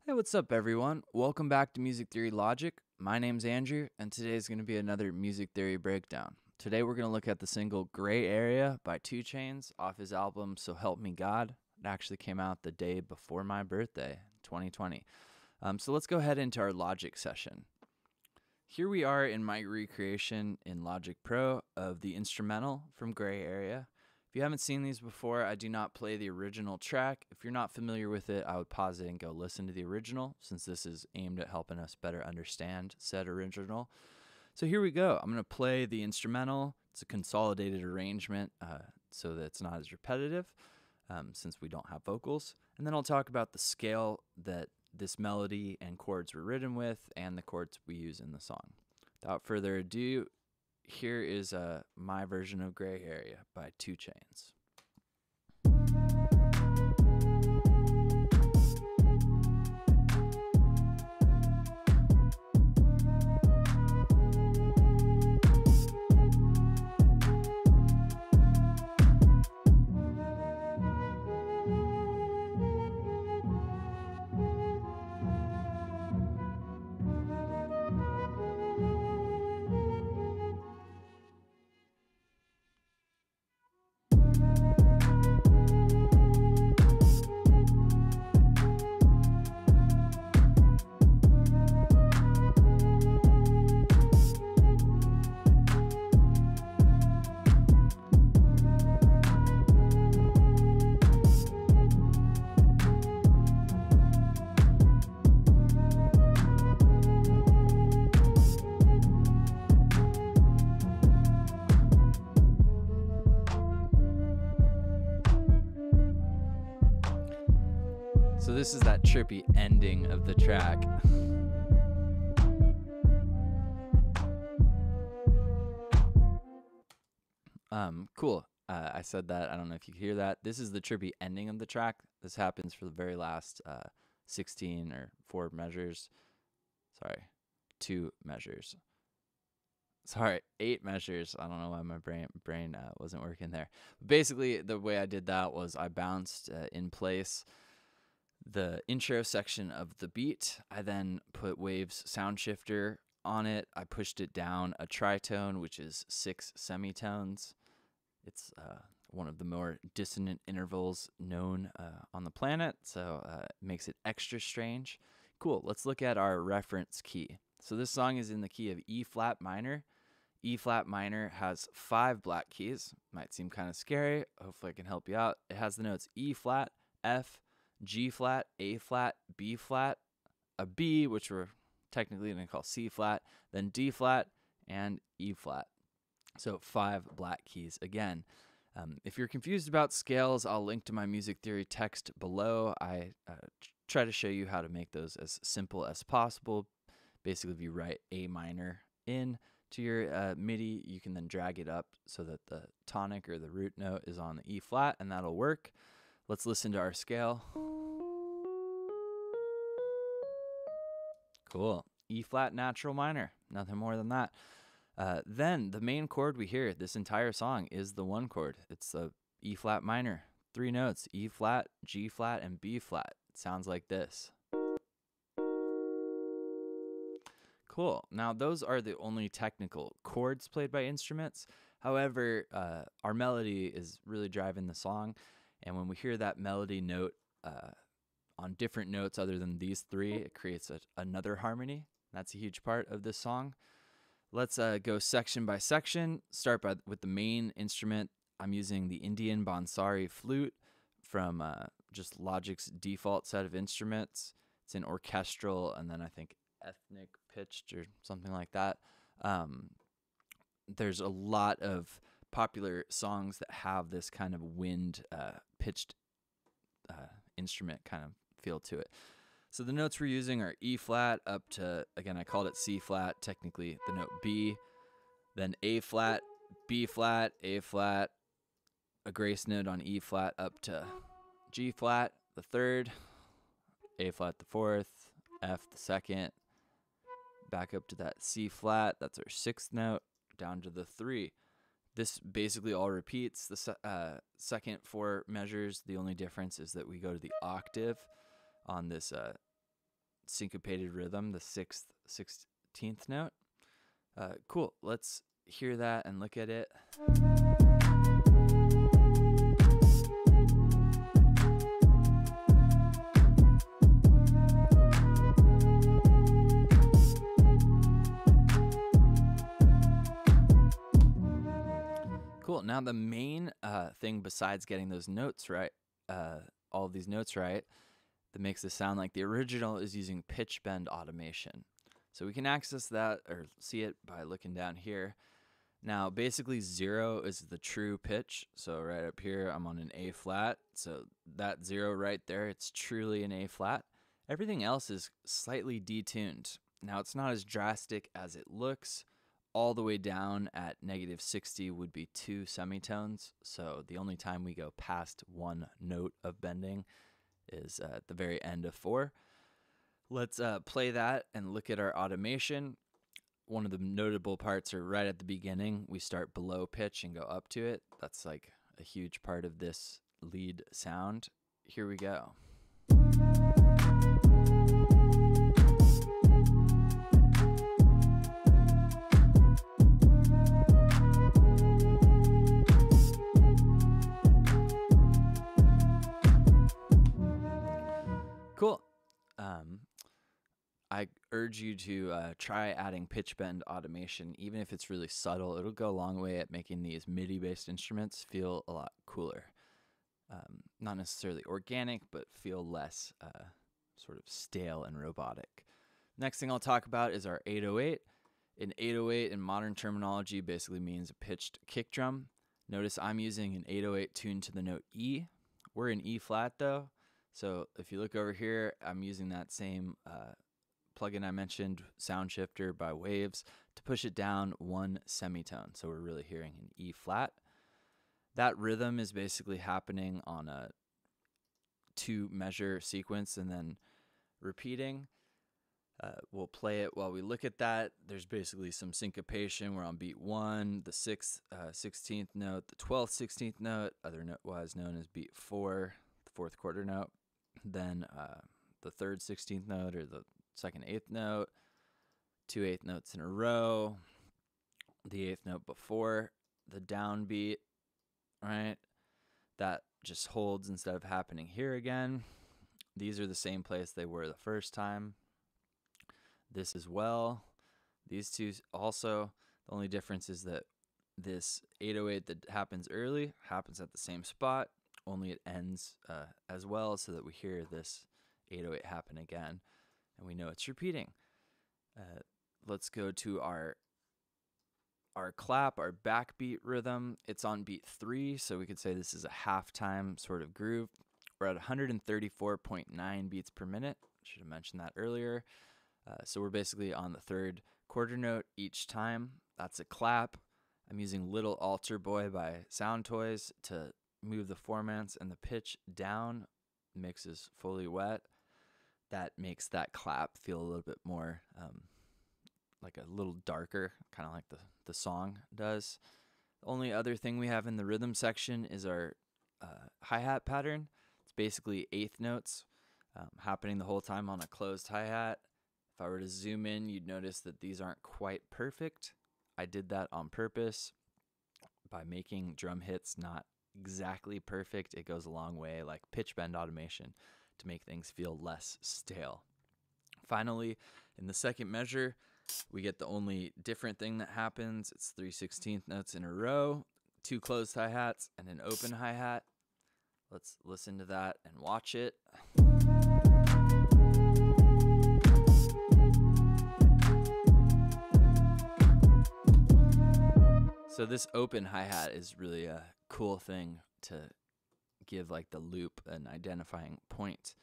Hey, what's up, everyone? Welcome back to Music Theory Logic. My name's Andrew, and today is going to be another music theory breakdown. Today, we're going to look at the single Gray Area by Chainz off his album So Help Me God. It actually came out the day before my birthday, 2020. So let's go ahead into our Logic session. Here we are in my recreation in Logic Pro of the instrumental from Gray Area. If you haven't seen these before, I do not play the original track. If you're not familiar with it, I would pause it and go listen to the original, since this is aimed at helping us better understand said original. So here we go. I'm going to play the instrumental. It's a consolidated arrangement so that it's not as repetitive since we don't have vocals. And then I'll talk about the scale that this melody and chords were written with and the chords we use in the song. Without further ado, here is my version of Gray Area by Chainz. So this is that trippy ending of the track. Cool. I said that. I don't know if you can hear that. This is the trippy ending of the track. This happens for the very last 16 or 4 measures. Sorry, 2 measures. Sorry, 8 measures. I don't know why my brain wasn't working there. But basically, the way I did that was I bounced in place the intro section of the beat. I then put Wave's sound shifter on it. I pushed it down a tritone, which is 6 semitones. It's one of the more dissonant intervals known on the planet, so it makes it extra strange. Cool, let's look at our reference key. So this song is in the key of E flat minor. E flat minor has 5 black keys. Might seem kind of scary. Hopefully I can help you out. It has the notes E flat, F, G flat, A flat, B flat, a B, which we're technically going to call C flat, then D flat, and E flat. So 5 black keys again. If you're confused about scales, I'll link to my music theory text below. I try to show you how to make those as simple as possible. Basically, if you write A minor in to your MIDI, you can then drag it up so that the tonic or the root note is on the E flat, and that'll work. Let's listen to our scale. Cool. E flat natural minor. Nothing more than that. Then the main chord we hear this entire song is the 1 chord. It's the E flat minor. 3 notes, E flat, G flat, and B flat. It sounds like this. Cool. Now those are the only technical chords played by instruments. However, our melody is really driving the song. And when we hear that melody note on different notes other than these 3, it creates another harmony. That's a huge part of this song. Let's go section by section. Start with the main instrument. I'm using the Indian Bansuri flute from just Logic's default set of instruments. It's an orchestral and then I think ethnic pitched or something like that. There's a lot of popular songs that have this kind of wind pitched instrument kind of feel to it. So the notes we're using are E flat up to, again, I called it C flat, technically the note B, then A flat, B flat, A flat, a grace note on E flat up to G flat, the 3rd, A flat the 4th, F the 2nd, back up to that C flat, that's our 6th note, down to the 3. This basically all repeats. The second 4 measures, the only difference is that we go to the octave on this syncopated rhythm, the 16th note. Cool. Let's hear that and look at it. Cool. Now the main thing besides getting those notes right, all of these notes right, that makes this sound like the original is using pitch bend automation. So we can access that or see it by looking down here. Now basically 0 is the true pitch. So right up here I'm on an A flat. So that 0 right there, it's truly an A flat. Everything else is slightly detuned. Now it's not as drastic as it looks. All the way down at -60 would be 2 semitones. So the only time we go past 1 note of bending is at the very end of 4. Let's play that and look at our automation. One of the notable parts are right at the beginning. We start below pitch and go up to it. That's like a huge part of this lead sound. Here we go. Cool. I urge you to try adding pitch bend automation. Even if it's really subtle, it'll go a long way at making these MIDI-based instruments feel a lot cooler. Not necessarily organic, but feel less sort of stale and robotic. Next thing I'll talk about is our 808. An 808 in modern terminology basically means a pitched kick drum. Notice I'm using an 808 tuned to the note E. We're in E flat though. So if you look over here, I'm using that same plugin I mentioned, Sound Shifter by Waves, to push it down 1 semitone. So we're really hearing an E flat. That rhythm is basically happening on a 2-measure sequence and then repeating. We'll play it while we look at that. There's basically some syncopation. We're on beat 1, the 6th 16th note, the 12th 16th note, otherwise known as beat 4, the 4th quarter note. Then the 3rd 16th note or the 2nd 8th note, 2 8th notes in a row, the 8th note before the downbeat, right? That just holds instead of happening here again. These are the same place they were the first time. This as well. These two also. The only difference is that this 808 that happens early happens at the same spot, only it ends as well, so that we hear this 808 happen again, and we know it's repeating. Let's go to our clap, our backbeat rhythm. It's on beat 3, so we could say this is a halftime sort of groove. We're at 134.9 beats per minute. Should have mentioned that earlier. So we're basically on the 3rd quarter note each time. That's a clap. I'm using Little Altar Boy by Sound Toys to move the formants and the pitch down. Mix is fully wet. That makes that clap feel a little bit more like a little darker, kind of like the song does. The only other thing we have in the rhythm section is our hi-hat pattern. It's basically 8th notes happening the whole time on a closed hi-hat. If I were to zoom in, you'd notice that these aren't quite perfect. I did that on purpose by making drum hits not exactly perfect. It goes a long way, like pitch bend automation, to make things feel less stale. Finally, in the 2nd measure, we get the only different thing that happens. It's 3 16th notes in a row, 2 closed hi-hats, and an open hi-hat. Let's listen to that and watch it. So this open hi-hat is really a cool thing to give like the loop an identifying point.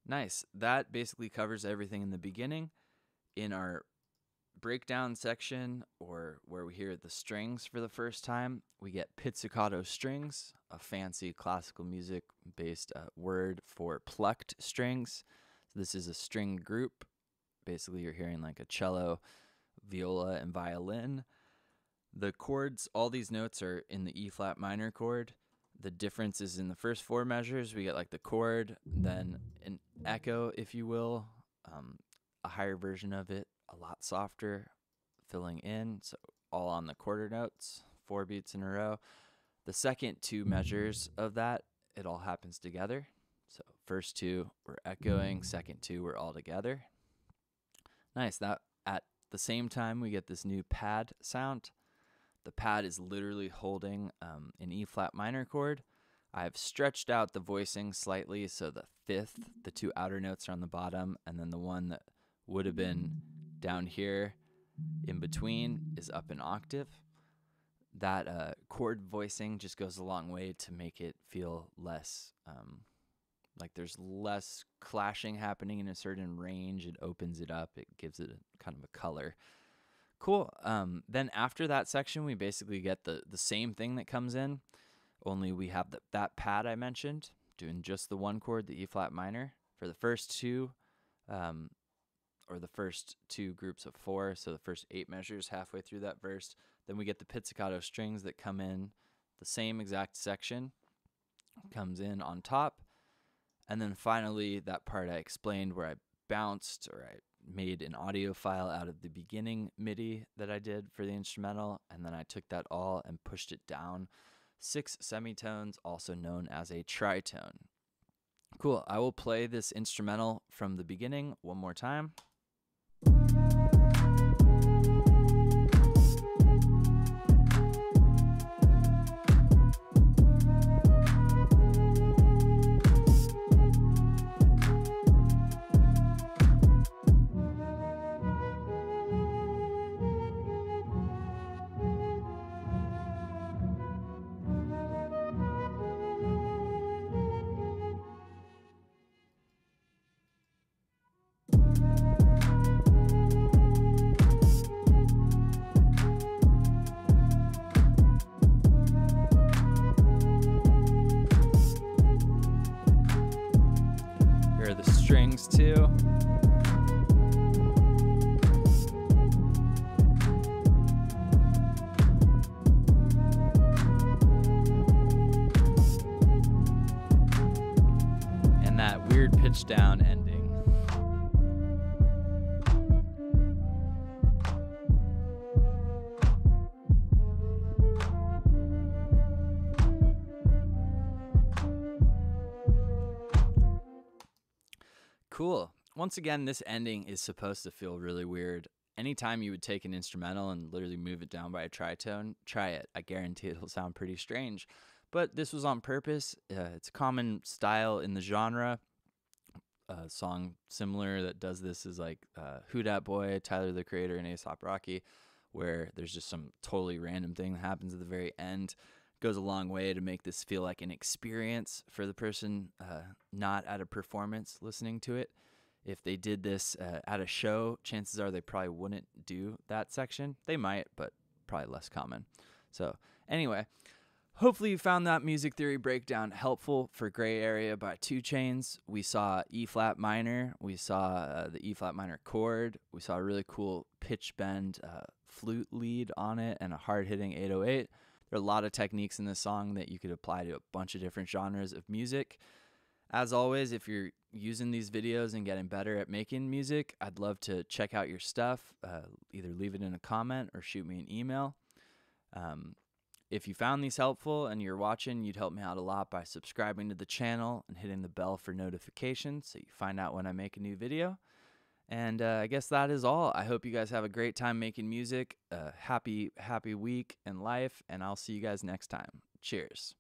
Nice. That basically covers everything in the beginning. In our breakdown section, or where we hear the strings for the first time, we get Pizzicato Strings, a fancy classical music based word for plucked strings. So this is a string group. Basically you're hearing like a cello, viola, and violin. The chords, all these notes are in the E flat minor chord. The difference is in the first 4 measures, we get like the chord, then an echo, if you will, a higher version of it, a lot softer, filling in, so all on the quarter notes, 4 beats in a row. The second 2 measures of that, it all happens together. So first 2 we're echoing, second 2 we're all together. Nice. That at the same time we get this new pad sound. The pad is literally holding an E flat minor chord. I've stretched out the voicing slightly, so the 5th, the 2 outer notes are on the bottom, and then the one that would have been down here in between is up an octave. That chord voicing just goes a long way to make it feel less like there's less clashing happening in a certain range. It opens it up. It gives it a kind of a color. Cool. Then after that section, we basically get the same thing that comes in, only we have that pad I mentioned, doing just the one chord, the E flat minor, for the first 2, or the first 2 groups of 4, so the first 8 measures halfway through that verse. Then we get the pizzicato strings that come in the same exact section, comes in on top. And then finally, that part I explained where I bounced, or I made an audio file out of the beginning MIDI that I did for the instrumental, and then I took that all and pushed it down 6 semitones, also known as a tritone. Cool. I will play this instrumental from the beginning one more time. Here are the strings too. And that weird pitch down ending. Cool. Once again, this ending is supposed to feel really weird. Anytime you would take an instrumental and literally move it down by a tritone, try it. I guarantee it'll sound pretty strange. But this was on purpose. It's a common style in the genre. A song similar that does this is like Who Dat Boy, Tyler the Creator, and A$AP Rocky, where there's just some totally random thing that happens at the very end. Goes a long way to make this feel like an experience for the person not at a performance listening to it. If they did this at a show, chances are they probably wouldn't do that section. They might, but probably less common. So anyway, hopefully you found that music theory breakdown helpful for Gray Area by 2 Chainz. We saw E flat minor. We saw the E flat minor chord. We saw a really cool pitch bend flute lead on it and a hard-hitting 808. There are a lot of techniques in this song that you could apply to a bunch of different genres of music. As always, if you're using these videos and getting better at making music, I'd love to check out your stuff. Either leave it in a comment or shoot me an email. If you found these helpful and you're watching, you'd help me out a lot by subscribing to the channel and hitting the bell for notifications so you find out when I make a new video. And I guess that is all. I hope you guys have a great time making music. Happy week in life, and I'll see you guys next time. Cheers.